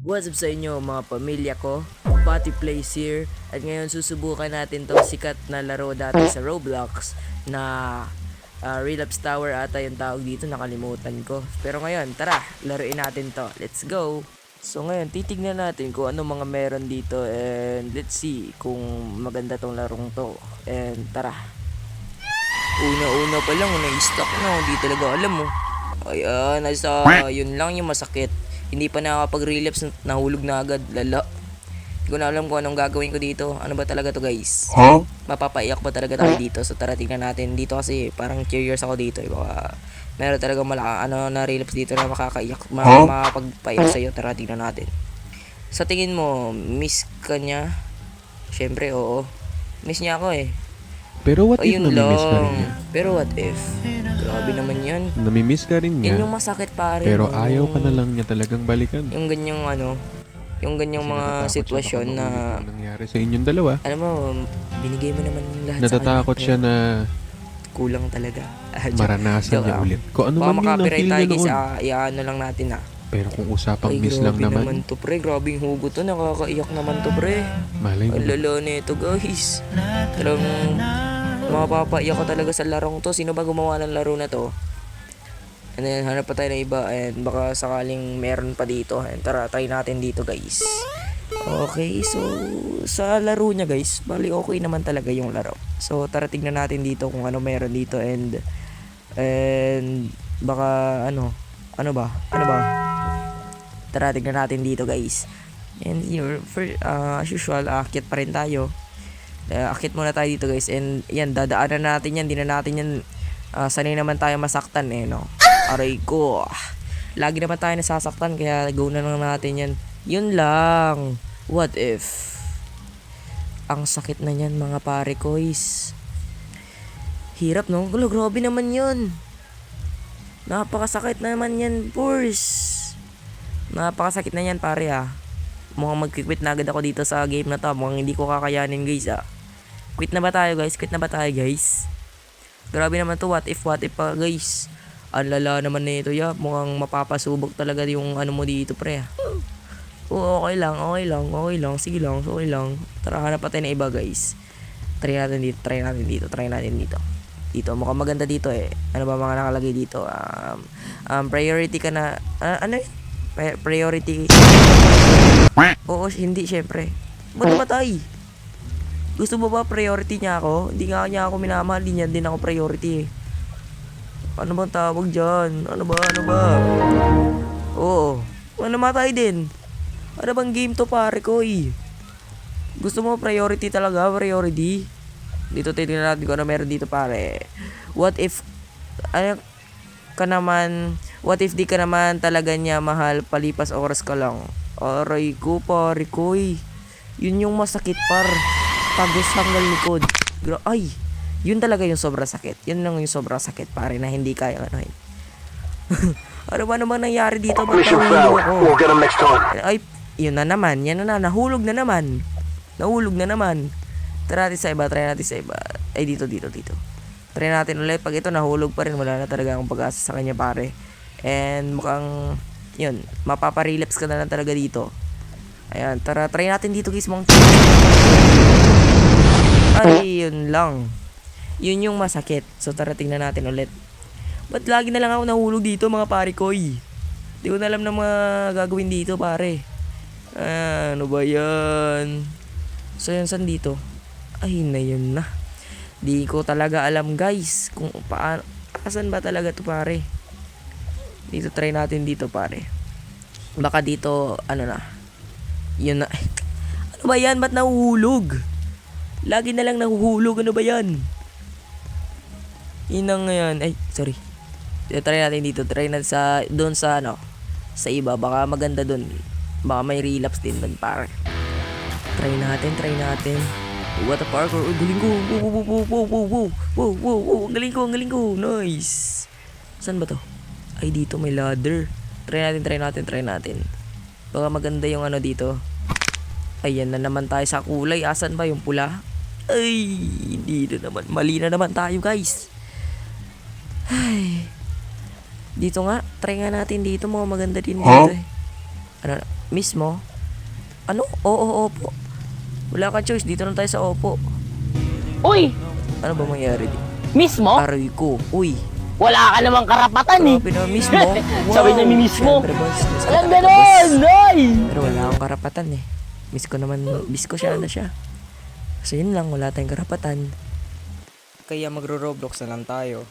What's up sa inyo mga pamilya ko? Patty Plays here. At ngayon susubukan natin tong sikat na laro dati sa Roblox na Relapse Tower ata yung tawag dito, nakalimutan ko. Pero ngayon, tara, laruin natin to. Let's go! So ngayon, titignan natin kung ano mga meron dito and let's see kung maganda tong larong to. And tara. Una-una pa lang, na-stuck na, hindi talaga alam mo. Ayan, yun lang yung masakit. Hindi pa nakakapag-relapse, nahulog na agad, lala. Hindi ko na alam kung anong gagawin ko dito. Ano ba talaga to guys? Mapapaiyak ba talaga tayo dito? So tara, tignan natin dito kasi parang curious ako dito. Baka meron talaga na relapse dito na makakaiyak, makapagpaiyak sa'yo. Tara, tignan natin. Sa tingin mo, miss ka niya? Syempre, oo. Miss niya ako eh. Pero what if Ayun namimiss ka rin lang. niya? Pero what if? Grabe naman yan. Namimiss ka rin niya, Yan yung masakit pare. pero no? ayaw ka na lang niya talagang balikan. Yung ganyang yung ganyang Kasi mga natatakot siya sitwasyon baka na, maulit yung nangyari sa inyong dalawa. alam mo, binigay mo naman lahat Natatakot sa siya kanya. na Kulang talaga. maranasan Joke niya lang. ulit. Kung ano Baka man yung makapiright na-feel tayo niya guys, noon. iano lang natin Pero kung usapang Ay, miss lang grabe naman, to pre, grabing hugot to, nakakaiyak naman to pre. malay mo. Ang lala nito guys. Talagang mapapaiyak ko talaga sa larong to. Sino ba gumawa ng laro na to? And then hanap pa tayo ng iba and baka sakaling meron pa dito. And tara, try natin dito guys. Okay, so sa laro niya guys, bali okay naman talaga yung laro. So tara, tignan natin dito kung ano meron dito and baka ano ba? Tara, tignan natin dito guys. And here, as usual, aakyat pa rin tayo. Akit muna tayo dito guys. And yan, dadaanan natin yan. Di na natin yan. Sanay naman tayo masaktan eh, no? Aray ko. Lagi naman tayo nasasaktan. Kaya go na lang natin yan. Yun lang. What if? Ang sakit na yan mga pare kois. Hirap no? Gulo, grabe naman yun. Napakasakit naman yan, Purs. Napakasakit na yan pare Mukhang mag-quit na agad ako dito sa game na to. Mukhang hindi ko kakayanin guys Quit na ba tayo guys? Grabe naman to, what if pa guys. Ang lala naman na ito Mukhang mapapasubok talaga yung ano mo dito pre Oo, okay lang. Sige lang, okay lang. Tara, hanap pa tayo na iba guys. Try natin dito. Dito, mukhang maganda dito eh. Ano ba mga nakalagay dito? Priority ka na. Ano yun? Priority. Oo, hindi syempre. Ba't namatay? Gusto mo ba priority niya ako? Hindi nga niya ako minamahal, hindi niya din ako priority eh. Ano bang tawag dyan? Ano ba? Oo. Namatay din. Ano bang game to pare ko eh? Gusto mo priority talaga? Priority? Dito titignan natin kung ano meron dito pare. What if what if di ka naman talaga niya mahal, palipas oras ka lang? Aray ko pare ko eh. Yun yung masakit par. Tagos hanggang likod. Ay, yun talaga yung sobrang sakit. Yun lang yung sobrang sakit pare na hindi kaya anuhin. Ano ba naman nangyari dito? Ba't nahulog ako? Ay, yun na naman. Yan na, nahulog na naman. Try natin sa iba. Ay, dito. Try natin ulit. Pag ito nahulog pa rin, wala na talaga akong pag-asa sa kanya pare. And mukhang, yun, mapaparelapse ka na lang talaga dito. Ayan, tara, try natin dito guys. Ay, yun lang. Yun yung masakit. So tara, tingnan natin ulit. Ba't lagi na lang ako nahulog dito mga pare ko eh? Di ko na alam na mga gagawin dito pare. Ano ba yan? So yan, saan dito? Ay, na yun na. Di ko talaga alam guys kung paano, asan ba talaga to pare. Dito, try natin dito pare. Baka dito, yun na. Ano ba yan? Ba't nahuhulog? Lagi na lang nahuhulog. Ano ba yan? Yun ang yan. Ay, sorry. Try natin dito. Try natin doon sa sa iba. Baka maganda doon. Baka may relapse din doon pare. Try natin. What a parkour. Oh, galing ko. Wow. Ang galing ko. Nice. Saan ba to? Ay, dito may ladder. Try natin. Baka maganda yung dito. Ayan na naman tayo sa kulay. Asan ba yung pula? Ay, hindi na naman. Mali na naman tayo guys. Ay. Dito nga. Try nga natin dito. Mga maganda din dito eh. Mismo? Ano? Oo, opo. Wala kang choice. Dito lang tayo sa opo. Uy, Ano ba mangyari di? mismo? Aray ko. Uy. Wala ka namang karapatan eh. Grabe na mismo. Sabi na ni mismo. Siyempre, boss. Miss ko Alam talaga, ganon, boss. ay! Pero wala akong karapatan eh. Miss ko siya na siya. So yun lang, wala tayong karapatan. Kaya magro-Roblox na lang tayo.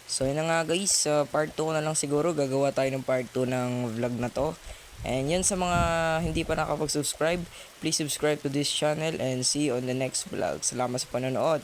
So yun na nga guys, part 2 na lang siguro. Gagawa tayo ng part 2 ng vlog na to. And yun sa mga hindi pa nakapag-subscribe, please subscribe to this channel and see you on the next vlog. Salamat sa panonood.